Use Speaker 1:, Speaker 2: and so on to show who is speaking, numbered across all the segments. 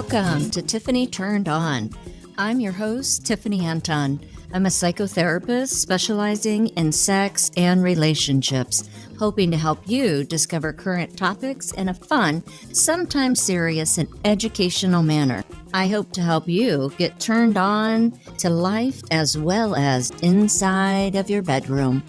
Speaker 1: Welcome to Tiffany Turned On. I'm your host, Tiffany Anton. I'm a psychotherapist specializing in sex and relationships, hoping to help you discover current topics in a fun, sometimes serious, and educational manner. I hope to help you get turned on to life as well as inside of your bedroom.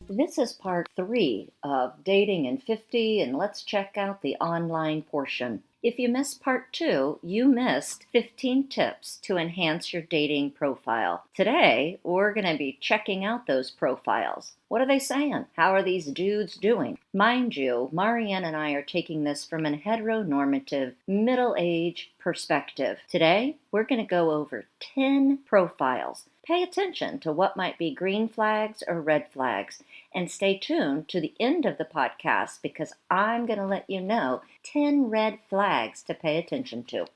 Speaker 1: This is part 3 of Dating in 50, and let's check out the online portion. If you missed part 2, you missed 15 tips to enhance your dating profile. Today, we're going to be checking out those profiles. What are they saying? How are these dudes doing? Mind you, Marianne and I are taking this from a heteronormative, middle-age perspective. Today, we're going to go over 10 profiles. Pay attention to what might be green flags or red flags. And stay tuned to the end of the podcast because I'm going to let you know 10 red flags to pay attention to.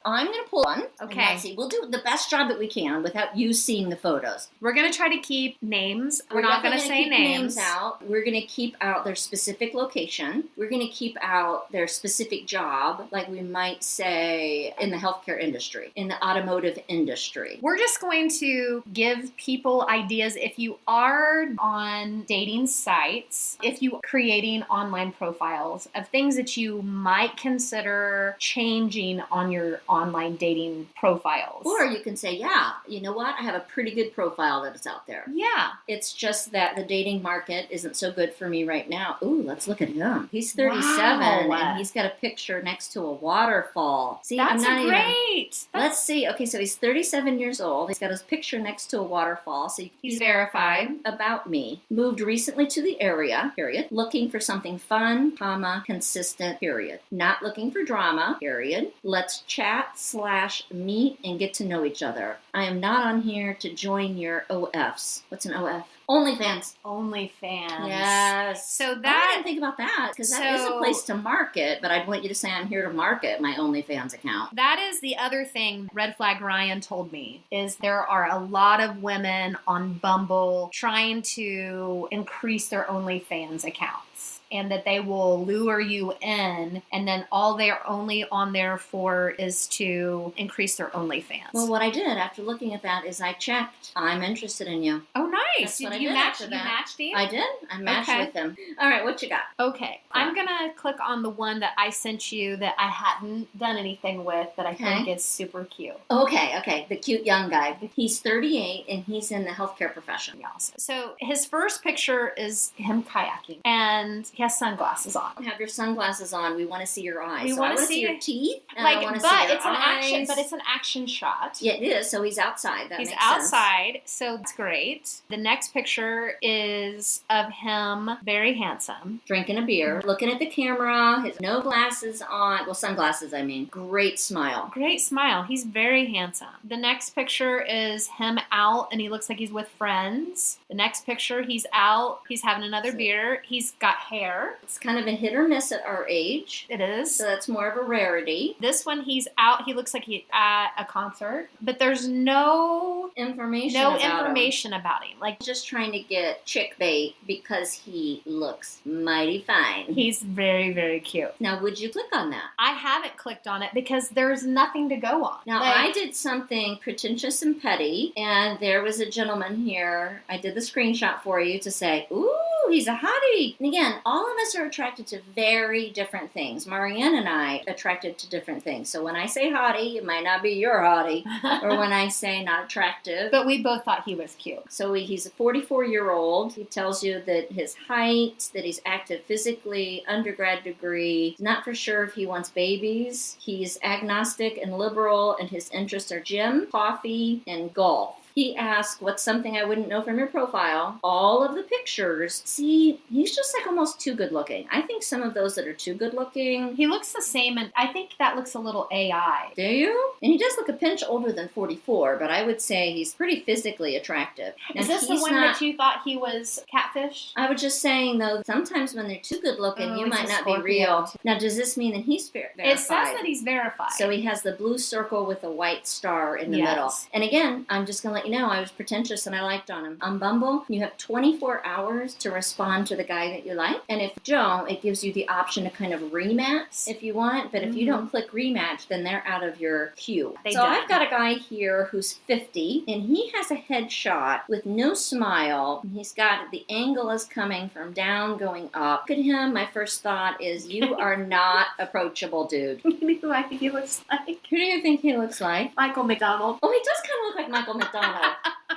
Speaker 1: I'm going to pull one.
Speaker 2: Okay.
Speaker 1: Let's see. We'll do the best job that we can without you seeing the photos.
Speaker 2: We're going to try to keep names. We're not going to say
Speaker 1: keep
Speaker 2: names
Speaker 1: out. We're going to keep out their specific location. We're going to keep out their specific job, like we might say in the healthcare industry, in the automotive industry.
Speaker 2: We're just going to give people ideas if you are on dating sites, if you are creating online profiles of things that you might consider changing on your online dating profiles.
Speaker 1: Or you can say, yeah, you know what? I have a pretty good profile that is out there.
Speaker 2: Yeah.
Speaker 1: It's just that the dating market isn't so good for me right now. Ooh, let's look at him. He's 37
Speaker 2: Wow.
Speaker 1: and he's got a picture next to a waterfall. See,
Speaker 2: That's
Speaker 1: I'm not
Speaker 2: great.
Speaker 1: Let's see. Okay, so he's 37 years old. He's got his picture next to a waterfall. So
Speaker 2: He's verified.
Speaker 1: About me. Moved recently to the area, period. Looking for something fun, consistent, period. Not looking for drama, period. Let's chat/meet and get to know each other. I am not on here to join your OFs. What's an OF? OnlyFans.
Speaker 2: OnlyFans.
Speaker 1: Yes.
Speaker 2: So
Speaker 1: I
Speaker 2: that
Speaker 1: didn't think about that because that is a place to market, but I'd want you to say I'm here to market my OnlyFans account.
Speaker 2: That is the other thing Red Flag Ryan told me, is there are a lot of women on Bumble trying to increase their OnlyFans accounts. And that they will lure you in, and then all they're only on there for is to increase their OnlyFans.
Speaker 1: Well, what I did after looking at that is I checked. I'm interested in you.
Speaker 2: Oh, nice.
Speaker 1: That's what
Speaker 2: Did
Speaker 1: I
Speaker 2: you
Speaker 1: did
Speaker 2: match?
Speaker 1: after
Speaker 2: You
Speaker 1: that.
Speaker 2: matched him?
Speaker 1: I did. I matched
Speaker 2: Okay.
Speaker 1: with him. All right, what you got?
Speaker 2: Okay. I'm going to click on the one that I sent you that I hadn't done anything with that I think is super cute.
Speaker 1: Okay. The cute young guy. He's 38 and he's in the healthcare profession.
Speaker 2: So his first picture is him kayaking, and he has sunglasses on.
Speaker 1: Have your sunglasses on. We want to see your eyes.
Speaker 2: We
Speaker 1: so
Speaker 2: want
Speaker 1: I
Speaker 2: to
Speaker 1: want to see your teeth. And I want to see
Speaker 2: but
Speaker 1: your
Speaker 2: it's an action.
Speaker 1: eyes.
Speaker 2: But it's an action shot.
Speaker 1: Yeah, it is. So he's outside. That
Speaker 2: He's
Speaker 1: makes sense.
Speaker 2: outside, so that's great. The next picture is of him, very handsome.
Speaker 1: Drinking a beer, looking at the camera, his no glasses on. Well, sunglasses, I mean. Great smile.
Speaker 2: Great smile. He's very handsome. The next picture is him out, and he looks like he's with friends. The next picture, he's out. He's having another beer. He's got hair.
Speaker 1: It's kind of a hit or miss at our age.
Speaker 2: It is.
Speaker 1: So that's more of a rarity.
Speaker 2: This one, he's out. He looks like he's at a concert, but there's no
Speaker 1: information
Speaker 2: about him. Like,
Speaker 1: just trying to get chick bait because he looks mighty fine.
Speaker 2: He's very, very cute.
Speaker 1: Now, would you click on that?
Speaker 2: I haven't clicked on it because there's nothing to go on.
Speaker 1: Now, I did something pretentious and petty, and there was a gentleman here. I did the screenshot for you to say, ooh, he's a hottie. And again, all of us are attracted to very different things. Marianne and I are attracted to different things. So when I say hottie, it might not be your hottie. Or when I say not attractive.
Speaker 2: But we both thought he was cute.
Speaker 1: So he's a 44-year-old. He tells you that his height, that he's active physically, undergrad degree, not for sure if he wants babies. He's agnostic and liberal, and his interests are gym, coffee, and golf. He asked, what's something I wouldn't know from your profile? All of the pictures. See, he's just like almost too good looking. I think some of those that are too good looking.
Speaker 2: He looks the same, and I think that looks a little AI.
Speaker 1: Do you? And he does look a pinch older than 44, but I would say he's pretty physically attractive. Now,
Speaker 2: is this the one that you thought he was catfish?
Speaker 1: I was just saying, though, sometimes when they're too good looking, you might not be real. Now, does this mean that he's verified?
Speaker 2: It says that he's verified.
Speaker 1: So he has the blue circle with a white star in the middle. And again, I'm just going to let let you know I was pretentious and I liked on him. On Bumble, you have 24 hours to respond to the guy that you like. And if you don't, it gives you the option to kind of rematch if you want. But if you don't click rematch, then they're out of your queue. So I've got a guy here who's 50 and he has a headshot with no smile. He's got the angle is coming from down going up. Look at him. My first thought is you are not approachable, dude.
Speaker 2: You know who I think he looks like?
Speaker 1: Who do you think he looks like?
Speaker 2: Michael McDonald.
Speaker 1: Oh, he does kind of look like Michael McDonald.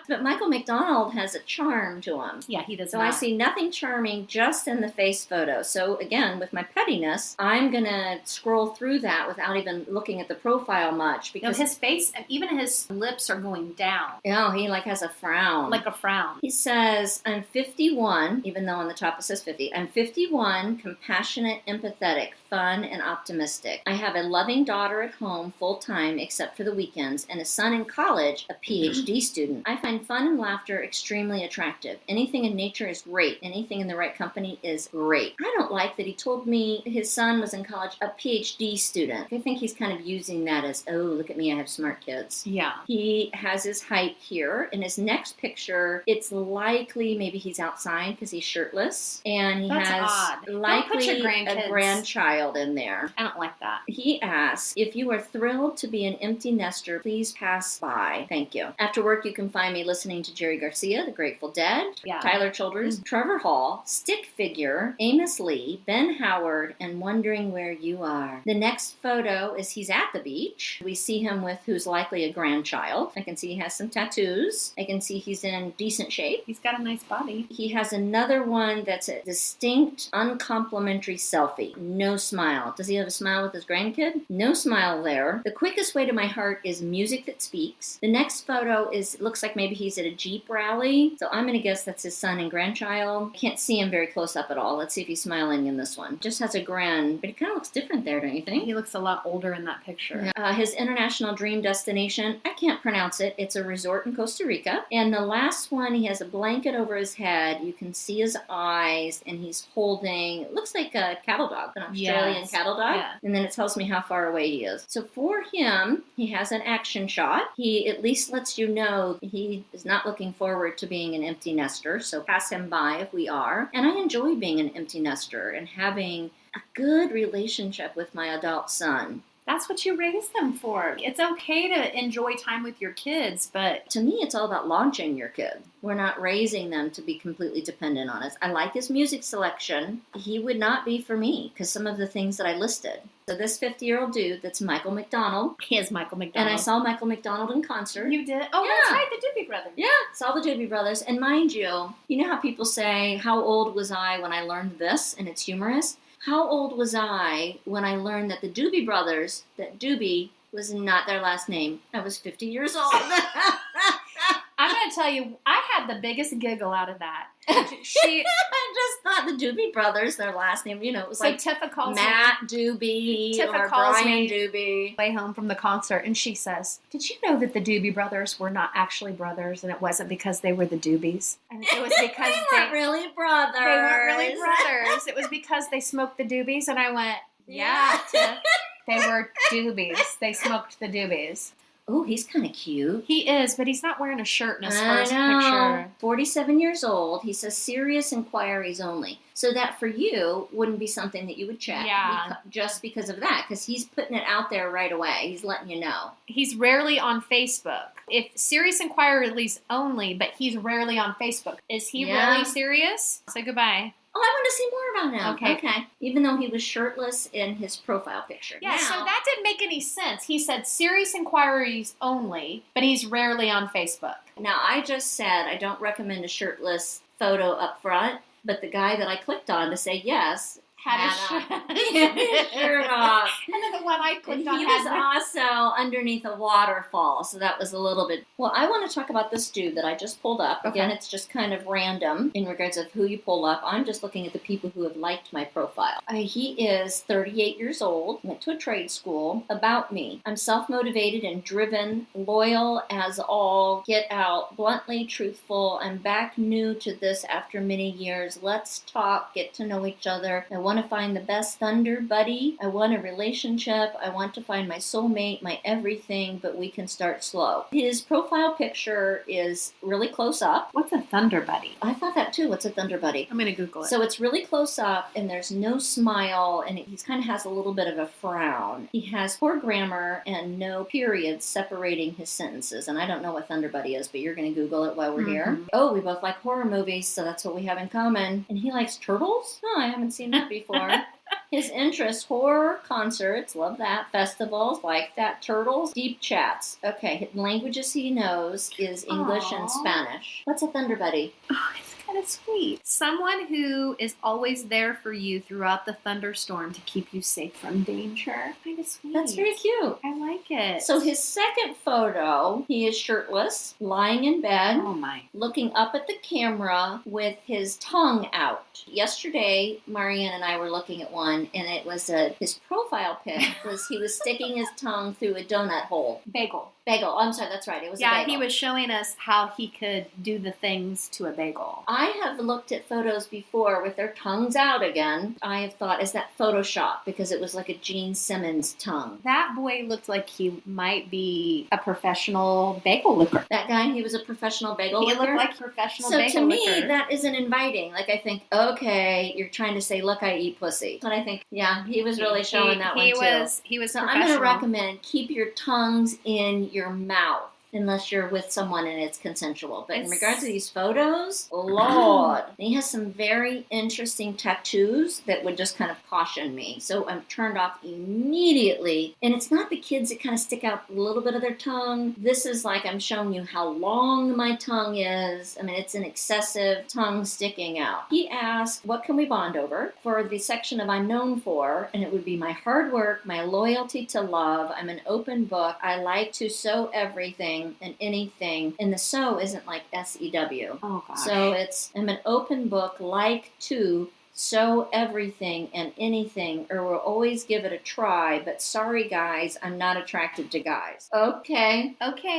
Speaker 1: But Michael McDonald has a charm to him.
Speaker 2: Yeah, he does
Speaker 1: So
Speaker 2: not.
Speaker 1: I see nothing charming just in the face photo. So again, with my pettiness, I'm going to scroll through that without even looking at the profile much. Because
Speaker 2: his face, even his lips are going down.
Speaker 1: Oh, he like has a frown.
Speaker 2: Like a frown.
Speaker 1: He says, I'm 51, even though on the top it says 50. I'm 51, compassionate, empathetic, fun, and optimistic. I have a loving daughter at home full-time except for the weekends and a son in college, a PhD student. I find fun and laughter extremely attractive. Anything in nature is great. Anything in the right company is great. I don't like that he told me his son was in college, a PhD student. I think he's kind of using that as, oh, look at me, I have smart kids.
Speaker 2: Yeah.
Speaker 1: He has his height here. In his next picture, it's likely maybe he's outside because he's shirtless. And he
Speaker 2: That's
Speaker 1: has
Speaker 2: odd.
Speaker 1: likely
Speaker 2: Don't put your
Speaker 1: a grandchild in there.
Speaker 2: I don't like that.
Speaker 1: He asks, if you are thrilled to be an empty nester, please pass by. Thank you. After work, you can find me listening to Jerry Garcia, The Grateful Dead, Tyler Childers, Trevor Hall, Stick Figure, Amos Lee, Ben Howard, and Wondering Where You Are. The next photo is he's at the beach. We see him with who's likely a grandchild. I can see he has some tattoos. I can see he's in decent shape.
Speaker 2: He's got a nice body.
Speaker 1: He has another one that's a distinct, uncomplimentary selfie. No smile. Does he have a smile with his grandkid? No smile there. The quickest way to my heart is music that speaks. The next photo looks like maybe he's at a Jeep rally. So I'm going to guess that's his son and grandchild. I can't see him very close up at all. Let's see if he's smiling in this one. Just has a grin, but he kind of looks different there, don't you think?
Speaker 2: He looks a lot older in that picture.
Speaker 1: His international dream destination, I can't pronounce it. It's a resort in Costa Rica. And the last one, he has a blanket over his head. You can see his eyes, and he's holding, it looks like a cattle dog, an Australian cattle dog. Yeah. And then it tells me how far away he is. So for him, he has an action shot. He at least lets you know he is not looking forward to being an empty nester. So pass him by if we are. And I enjoy being an empty nester and having a good relationship with my adult son.
Speaker 2: That's what you raise them for. It's okay to enjoy time with your kids, but
Speaker 1: to me, it's all about launching your kid. We're not raising them to be completely dependent on us. I like his music selection. He would not be for me because some of the things that I listed. So this 50-year-old dude, that's Michael McDonald.
Speaker 2: He is Michael McDonald.
Speaker 1: And I saw Michael McDonald in concert.
Speaker 2: You did? Oh, yeah. That's right, the Doobie Brothers.
Speaker 1: Yeah, saw the Doobie Brothers. And mind you know how people say, how old was I when I learned this? And it's humorous. How old was I when I learned that the Doobie Brothers, that Doobie was not their last name? I was 50 years old.
Speaker 2: I'm going to tell you, I had the biggest giggle out of that.
Speaker 1: I just thought the Doobie Brothers, their last name, it was
Speaker 2: so like Tiffa calls
Speaker 1: Matt Doobie
Speaker 2: Tiffa
Speaker 1: or
Speaker 2: calls
Speaker 1: Brian
Speaker 2: me
Speaker 1: Doobie.
Speaker 2: Way home from the concert, and she says, "Did you know that the Doobie Brothers were not actually brothers, and it wasn't because they were the Doobies? And it was because
Speaker 1: they weren't really brothers.
Speaker 2: They weren't really brothers. It was because they smoked the Doobies." And I went, "Yeah, Tiff, they were Doobies. They smoked the Doobies."
Speaker 1: Oh, he's kind of cute.
Speaker 2: He is, but he's not wearing a shirt in his first
Speaker 1: know.
Speaker 2: picture.
Speaker 1: 47 years old. He says serious inquiries only. So that for you wouldn't be something that you would check.
Speaker 2: Yeah.
Speaker 1: Just because of that. Because he's putting it out there right away. He's letting you know.
Speaker 2: He's rarely on Facebook. If serious inquiries only, but he's rarely on Facebook. Is he really serious? Say goodbye.
Speaker 1: Oh, I want to see more about him.
Speaker 2: Okay.
Speaker 1: Even though he was shirtless in his profile picture.
Speaker 2: Yeah, so that didn't make any sense. He said serious inquiries only, but he's rarely on Facebook.
Speaker 1: Now, I just said I don't recommend a shirtless photo up front, but the guy that I clicked on to say yes
Speaker 2: had
Speaker 1: his shirt off.
Speaker 2: And then the one I clicked on
Speaker 1: he was also underneath a waterfall, so that was a little bit... Well, I want to talk about this dude that I just pulled up.
Speaker 2: Okay.
Speaker 1: Again, it's just kind of random in regards of who you pull up. I'm just looking at the people who have liked my profile. He is 38 years old, went to a trade school. About me. I'm self-motivated and driven, loyal as all get out, bluntly truthful. I'm back new to this after many years. Let's talk, get to know each other. I want to find the best thunder buddy. I want a relationship. I want to find my soulmate, my everything, but we can start slow. His profile picture is really close up.
Speaker 2: What's a thunder buddy?
Speaker 1: I thought that too. What's a thunder buddy?
Speaker 2: I'm going to Google it.
Speaker 1: So it's really close up, and there's no smile, and he kind of has a little bit of a frown. He has poor grammar and no periods separating his sentences. And I don't know what thunder buddy is, but you're going to Google it while we're here. Oh, we both like horror movies, so that's what we have in common. And he likes turtles? Oh, I haven't seen that before. His interests, horror, concerts, love that, festivals, like that, turtles, deep chats. Okay, languages he knows is English and Spanish. What's a thunder buddy?
Speaker 2: Oh, it's kind of sweet. Someone who is always there for you throughout the thunderstorm to keep you safe from danger. Kind of sweet.
Speaker 1: That's very cute.
Speaker 2: I like it.
Speaker 1: So his second photo, he is shirtless, lying in bed,
Speaker 2: oh my,
Speaker 1: looking up at the camera with his tongue out. Yesterday, Marianne and I were looking at one, and it was his profile pic was he was sticking his tongue through a donut hole.
Speaker 2: Bagel.
Speaker 1: Bagel. I'm sorry, that's right. It was a bagel.
Speaker 2: Yeah, he was showing us how he could do the things to a bagel.
Speaker 1: I have looked at photos before with their tongues out again. I have thought, is that Photoshop? Because it was like a Gene Simmons tongue.
Speaker 2: That boy looked like he might be a professional bagel licker.
Speaker 1: That guy, he was a professional bagel licker?
Speaker 2: He looked like a professional bagel licker.
Speaker 1: So to me, that isn't inviting. Like, I think, okay, you're trying to say, look, I eat pussy. But I think, yeah, he was really showing that one too.
Speaker 2: He was
Speaker 1: so
Speaker 2: professional.
Speaker 1: I'm going to recommend keep your tongues in your mouth. Unless you're with someone and it's consensual. But in regards to these photos, Lord. He has some very interesting tattoos that would just kind of caution me. So I'm turned off immediately. And it's not the kids that kind of stick out a little bit of their tongue. This is like I'm showing you how long my tongue is. I mean, it's an excessive tongue sticking out. He asked, what can we bond over? For the section of I'm known for, and it would be my hard work, my loyalty to love. I'm an open book. I like to sew everything and anything, and the sew isn't like SEW.
Speaker 2: Oh gosh.
Speaker 1: So I'm an open book, like to sew everything and anything, or will always give it a try, but sorry guys, I'm not attracted to guys. Okay.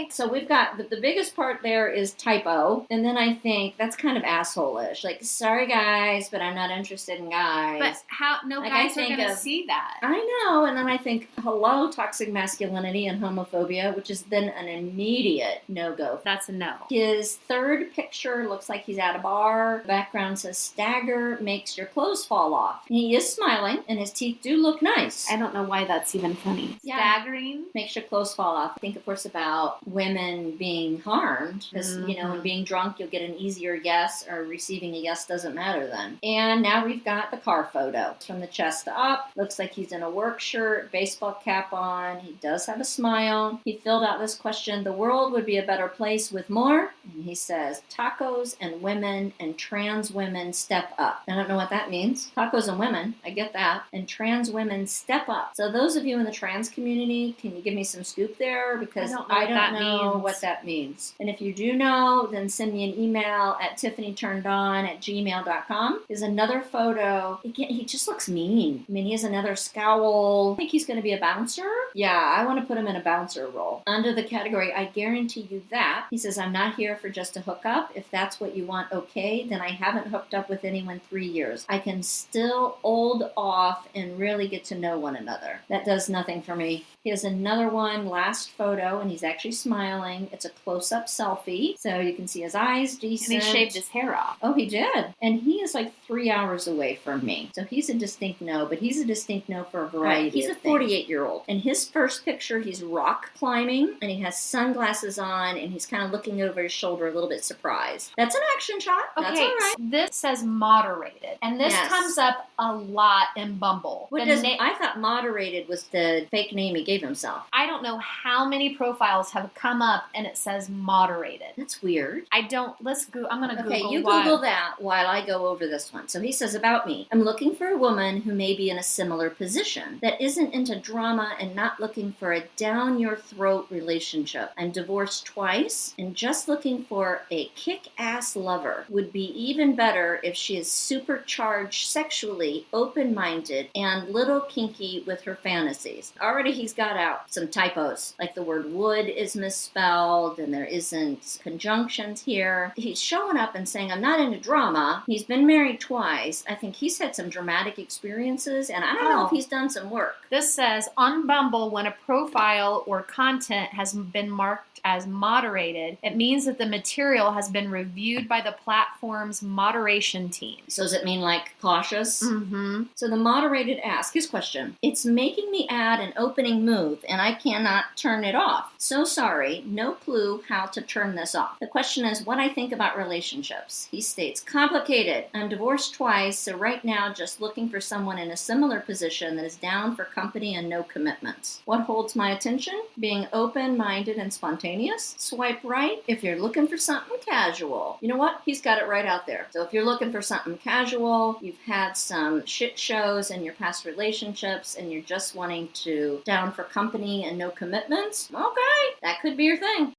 Speaker 2: So
Speaker 1: we've got, the biggest part there is typo, and then I think that's kind of asshole-ish. Like, sorry guys, but I'm not interested in guys.
Speaker 2: But how, no
Speaker 1: like,
Speaker 2: guys are going to see that.
Speaker 1: I know, and then I think, hello, toxic masculinity and homophobia, which is then an immediate no-go.
Speaker 2: That's a no.
Speaker 1: His third picture looks like he's at a bar. The background says, stagger makes your clothes fall off. He is smiling, and his teeth do look nice.
Speaker 2: I don't know why that's even funny.
Speaker 1: Yeah.
Speaker 2: Staggering
Speaker 1: makes your clothes fall off. I think, of course, about women being harmed, because, when being drunk, you'll get an easier yes, or receiving a yes doesn't matter then. And now we've got the car photo. From the chest up, looks like he's in a work shirt, baseball cap on. He does have a smile. He filled out this question, the world would be a better place with more. And he says, tacos and women and trans women step up. I don't know what that means. Tacos and women, I get that. And trans women step up. So those of you in the trans community, can you give me some scoop there? Because I don't know what that means. And if you do know, then send me an email at tiffanyturnedon@gmail.com. There's another photo. He just looks mean. I mean, he has another scowl. I think he's going to be a bouncer. Yeah, I want to put him in a bouncer role. Under the category, I guarantee you that. He says, I'm not here for just a hookup. If that's what you want, okay. Then I haven't hooked up with anyone 3 years. I can still hold off and really get to know one another. That does nothing for me. He has another one, last photo, and he's actually smiling. It's a close-up selfie, so you can see his eyes decent.
Speaker 2: And he shaved his hair off.
Speaker 1: Oh, he did. And he is like 3 hours away from me. So he's a distinct no, but he's a distinct no for a variety of things. He's a 48-year-old. In his first picture, he's rock climbing, and he has sunglasses on, and he's kind of looking over his shoulder a little bit surprised. That's an action shot.
Speaker 2: Okay,
Speaker 1: that's all right.
Speaker 2: This says moderated, and this comes up a lot in Bumble.
Speaker 1: I thought moderated was the fake name he gave himself.
Speaker 2: I don't know how many profiles have come up and it says moderated.
Speaker 1: That's weird.
Speaker 2: I'm going to Google.
Speaker 1: Okay, you Google that while I go over this one. So he says about me, I'm looking for a woman who may be in a similar position, that isn't into drama and not looking for a down-your-throat relationship. I'm divorced twice and just looking for a kick-ass lover. Would be even better if she is super charged sexually, open-minded, and little kinky with her fantasies. Already he's got out some typos, like the word would is misspelled and there isn't conjunctions here. He's showing up and saying, I'm not into drama. He's been married twice. I think he's had some dramatic experiences, and I don't know if he's done some work.
Speaker 2: This says, on Bumble, when a profile or content has been marked as moderated, it means that the material has been reviewed by the platform's moderation team.
Speaker 1: So does it mean like cautious?
Speaker 2: Mm-hmm.
Speaker 1: So the moderated ask, his question, it's making me add an opening move and I cannot turn it off. So sorry, no clue how to turn this off. The question is what I think about relationships. He states, complicated. I'm divorced twice, so right now just looking for someone in a similar position that is down for company and no commitments. What holds my attention? Being open-minded and spontaneous. Swipe right if you're looking for something casual. You know what? He's got it right out there. So if you're looking for something casual, you've had some shit shows in your past relationships, and you're just wanting to down for company and no commitments, okay, that could be your thing.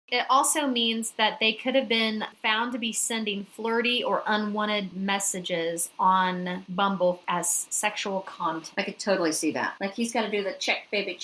Speaker 2: It also means that they could have been found to be sending flirty or unwanted messages on Bumble as sexual content.
Speaker 1: I could totally see that. Like he's got to do the check, baby,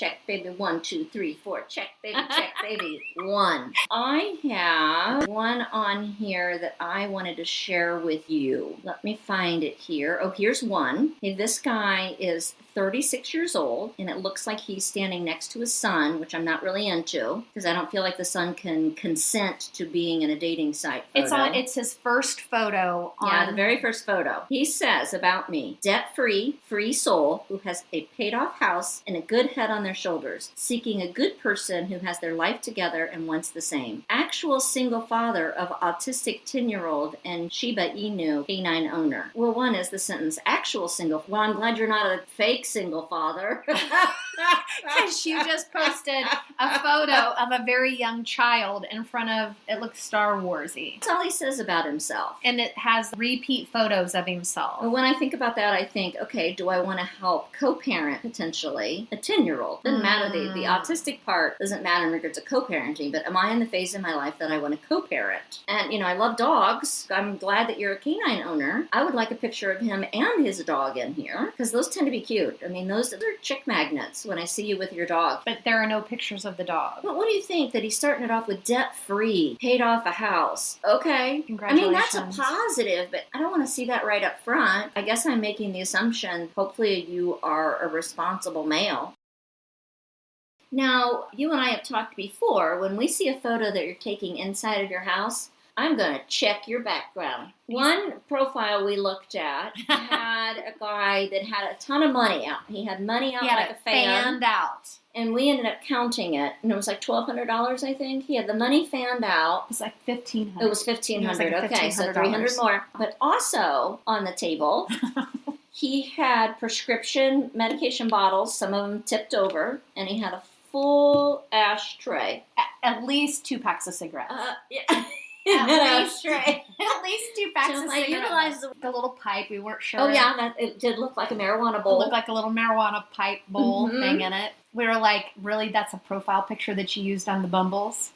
Speaker 1: 1, 2, 3, 4, check, baby, 1. I have one on here that I wanted to share with you. Let me find it here. Oh, here's one. Hey, this guy is 36 years old, and it looks like he's standing next to his son, which I'm not really into, because I don't feel like the son can consent to being in a dating site photo.
Speaker 2: It's his first photo.
Speaker 1: Yeah, the very first photo. He says about me, debt-free, free soul, who has a paid-off house and a good head on their shoulders, seeking a good person who has their life together and wants the same. Actual single father of autistic 10-year-old and Shiba Inu canine owner. Well, one is the sentence, actual single. Well, I'm glad you're not a fake single father.
Speaker 2: Because you just posted a photo of a very young child in front of, it looks Star Wars-y.
Speaker 1: That's all he says about himself.
Speaker 2: And it has repeat photos of himself.
Speaker 1: Well, when I think about that, I think, okay, do I want to help co-parent potentially a 10-year-old? Doesn't matter. The autistic part doesn't matter in regards to co-parenting, but am I in the phase in my life that I want to co-parent? And, I love dogs. I'm glad that you're a canine owner. I would like a picture of him and his dog in here, because those tend to be cute. I mean, those are chick magnets when I see you with your dog.
Speaker 2: But there are no pictures of the dog.
Speaker 1: But what do you think that he's starting it off with debt-free, paid off a house? Okay.
Speaker 2: Congratulations.
Speaker 1: I mean, that's a positive, but I don't want to see that right up front. I guess I'm making the assumption, hopefully you are a responsible male. Now, you and I have talked before, when we see a photo that you're taking inside of your house, I'm going to check your background. One profile we looked at had a guy that had a ton of money out. He had money out like a fan.
Speaker 2: Fanned out.
Speaker 1: And we ended up counting it, and it was like $1,200, I think. He had the money fanned out.
Speaker 2: It was like $1,500.
Speaker 1: It was $1,500. Okay, so $300 more. But also on the table, he had prescription medication bottles, some of them tipped over, and he had a full ashtray.
Speaker 2: At least 2 packs of cigarettes.
Speaker 1: Yeah.
Speaker 2: At least 2 packs of cigarettes.
Speaker 1: I utilized
Speaker 2: the little pipe. We weren't sure.
Speaker 1: Oh yeah, it did look like a marijuana bowl.
Speaker 2: It looked like a little marijuana pipe bowl thing in it. We were like, really, that's a profile picture that you used on the Bumbles?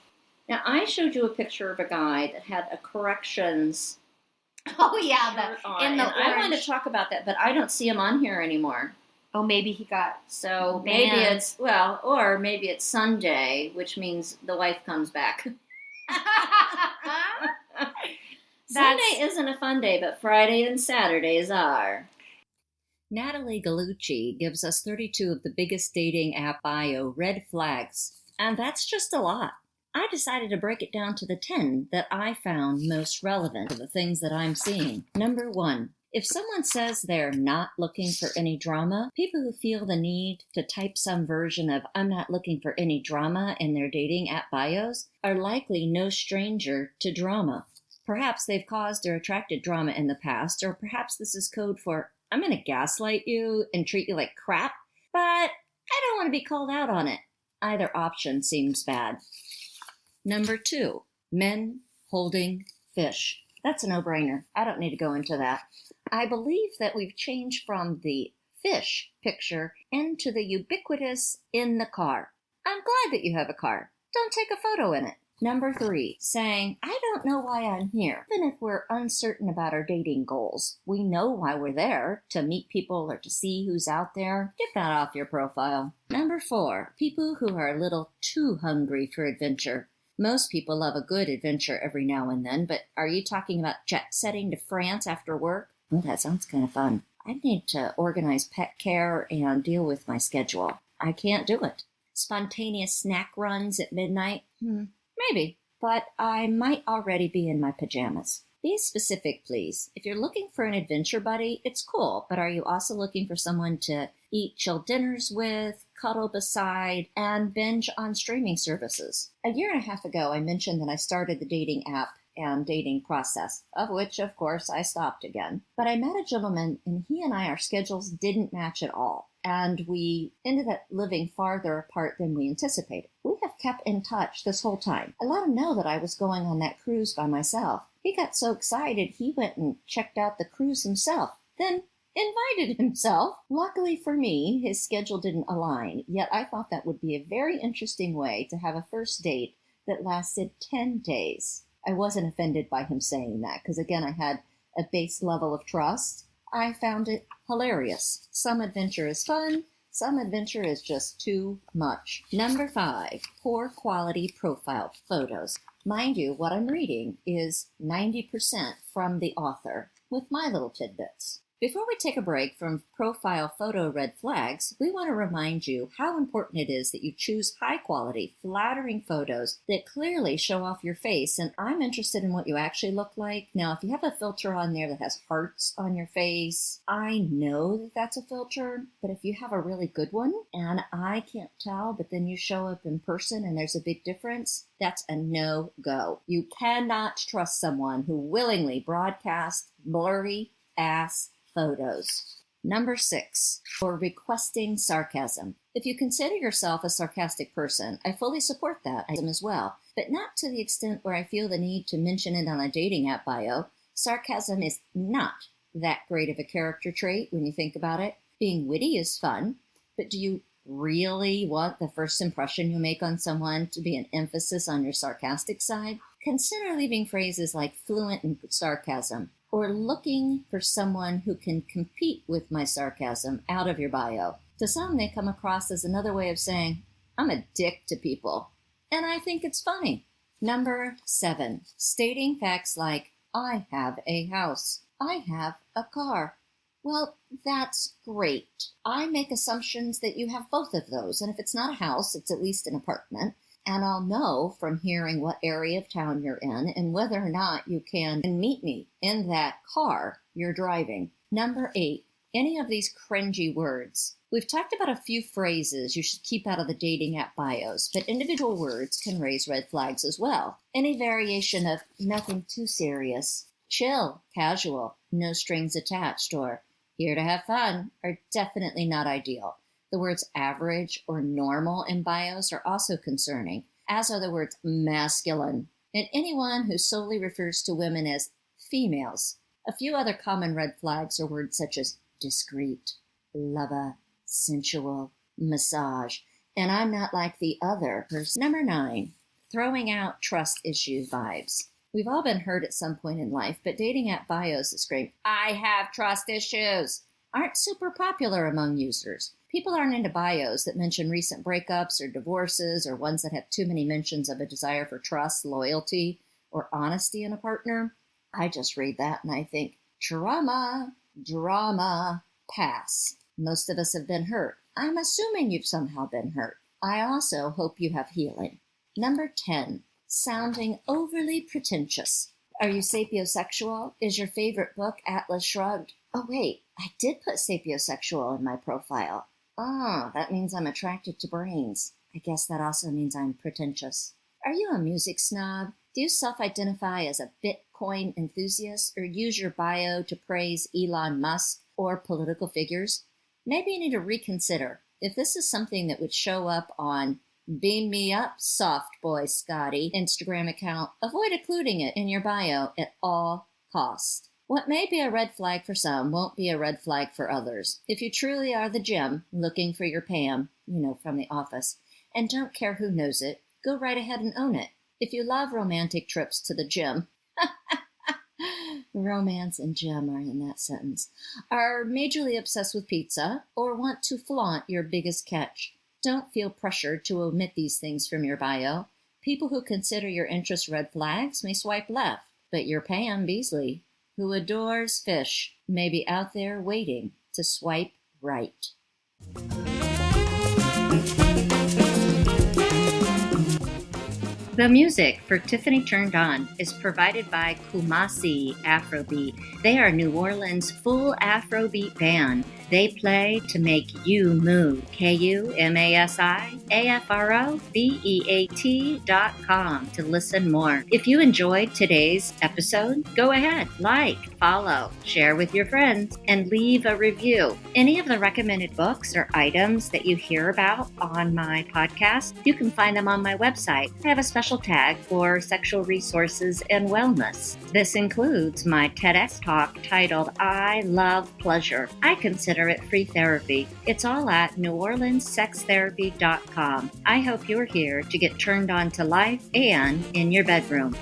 Speaker 1: Now I showed you a picture of a guy that had a corrections.
Speaker 2: Oh yeah,
Speaker 1: I wanted to talk about that, but I don't see him on here anymore.
Speaker 2: Oh, maybe he got
Speaker 1: so
Speaker 2: banned.
Speaker 1: Maybe it's Sunday, which means the wife comes back. Sunday isn't a fun day, but Friday and Saturdays are. Natalie Gallucci gives us 32 of the biggest dating app bio red flags, and that's just a lot. I decided to break it down to the 10 that I found most relevant to the things that I'm seeing. Number 1. If someone says they're not looking for any drama, people who feel the need to type some version of "I'm not looking for any drama" in their dating app bios are likely no stranger to drama. Perhaps they've caused or attracted drama in the past, or perhaps this is code for "I'm going to gaslight you and treat you like crap, but I don't want to be called out on it." Either option seems bad. Number 2, men holding fish. That's a no-brainer. I don't need to go into that. I believe that we've changed from the fish picture into the ubiquitous in the car. I'm glad that you have a car. Don't take a photo in it. Number 3, saying, I don't know why I'm here. Even if we're uncertain about our dating goals, we know why we're there, to meet people or to see who's out there. Get that off your profile. Number 4, people who are a little too hungry for adventure. Most people love a good adventure every now and then, but are you talking about jet setting to France after work? Well, that sounds kind of fun. I need to organize pet care and deal with my schedule. I can't do it. Spontaneous snack runs at midnight? Maybe, but I might already be in my pajamas. Be specific, please. If you're looking for an adventure buddy, it's cool, but are you also looking for someone to eat chill dinners with, cuddle beside, and binge on streaming services? A year and a half ago, I mentioned that I started the dating app and dating process, of which, of course, I stopped again. But I met a gentleman, and he and our schedules didn't match at all, and we ended up living farther apart than we anticipated. We have kept in touch this whole time. I let him know that I was going on that cruise by myself. He got so excited, he went and checked out the cruise himself, then invited himself. Luckily for me, his schedule didn't align, yet I thought that would be a very interesting way to have a first date that lasted 10 days. I wasn't offended by him saying that, because again, I had a base level of trust. I found it hilarious. Some adventure is fun, some adventure is just too much. Number 5, poor quality profile photos. Mind you, what I'm reading is 90% from the author, with my little tidbits. Before we take a break from profile photo red flags, we want to remind you how important it is that you choose high-quality, flattering photos that clearly show off your face, and I'm interested in what you actually look like. Now, if you have a filter on there that has hearts on your face, I know that that's a filter, but if you have a really good one, and I can't tell, but then you show up in person and there's a big difference, that's a no-go. You cannot trust someone who willingly broadcasts blurry ass photos. Number 6, for requesting sarcasm. If you consider yourself a sarcastic person, I fully support that as well, but not to the extent where I feel the need to mention it on a dating app bio. Sarcasm is not that great of a character trait when you think about it. Being witty is fun, but do you really want the first impression you make on someone to be an emphasis on your sarcastic side? Consider leaving phrases like fluent in sarcasm, or looking for someone who can compete with my sarcasm out of your bio. To some, they come across as another way of saying, I'm a dick to people. And I think it's funny. Number 7, stating facts like, I have a house. I have a car. Well, that's great. I make assumptions that you have both of those. And if it's not a house, it's at least an apartment. And I'll know from hearing what area of town you're in and whether or not you can meet me in that car you're driving. Number 8, any of these cringy words. We've talked about a few phrases you should keep out of the dating app bios, but individual words can raise red flags as well. Any variation of nothing too serious, chill, casual, no strings attached, or here to have fun are definitely not ideal. The words average or normal in bios are also concerning, as are the words masculine, and anyone who solely refers to women as females. A few other common red flags are words such as discreet, lover, sensual, massage, and I'm not like the other person. Number 9, throwing out trust issue vibes. We've all been hurt at some point in life, but dating app bios that scream, I have trust issues, aren't super popular among users. People aren't into bios that mention recent breakups or divorces or ones that have too many mentions of a desire for trust, loyalty, or honesty in a partner. I just read that and I think, drama, pass. Most of us have been hurt. I'm assuming you've somehow been hurt. I also hope you have healing. Number 10, sounding overly pretentious. Are you sapiosexual? Is your favorite book Atlas Shrugged? Oh wait, I did put sapiosexual in my profile. That means I'm attracted to brains. I guess that also means I'm pretentious. Are you a music snob? Do you self-identify as a Bitcoin enthusiast or use your bio to praise Elon Musk or political figures? Maybe you need to reconsider. If this is something that would show up on Beam Me Up, Soft Boy Scotty Instagram account, avoid including it in your bio at all costs. What may be a red flag for some won't be a red flag for others. If you truly are the Jim looking for your Pam, from The Office, and don't care who knows it, go right ahead and own it. If you love romantic trips to the gym, romance and gym are in that sentence, are majorly obsessed with pizza, or want to flaunt your biggest catch, don't feel pressured to omit these things from your bio. People who consider your interests red flags may swipe left, but your Pam Beasley, who adores fish, may be out there waiting to swipe right. The music for Tiffany Turned On is provided by Kumasi Afrobeat. They are New Orleans' full Afrobeat band. They play to make you move. KUMASIAFROBEAT.com to listen more. If you enjoyed today's episode, go ahead, like, follow, share with your friends, and leave a review. Any of the recommended books or items that you hear about on my podcast, you can find them on my website. I have a special tag for sexual resources and wellness. This includes my TEDx talk titled I Love Pleasure. I consider it free therapy. It's all at neworleanssextherapy.com. I hope you're here to get turned on to life and in your bedroom.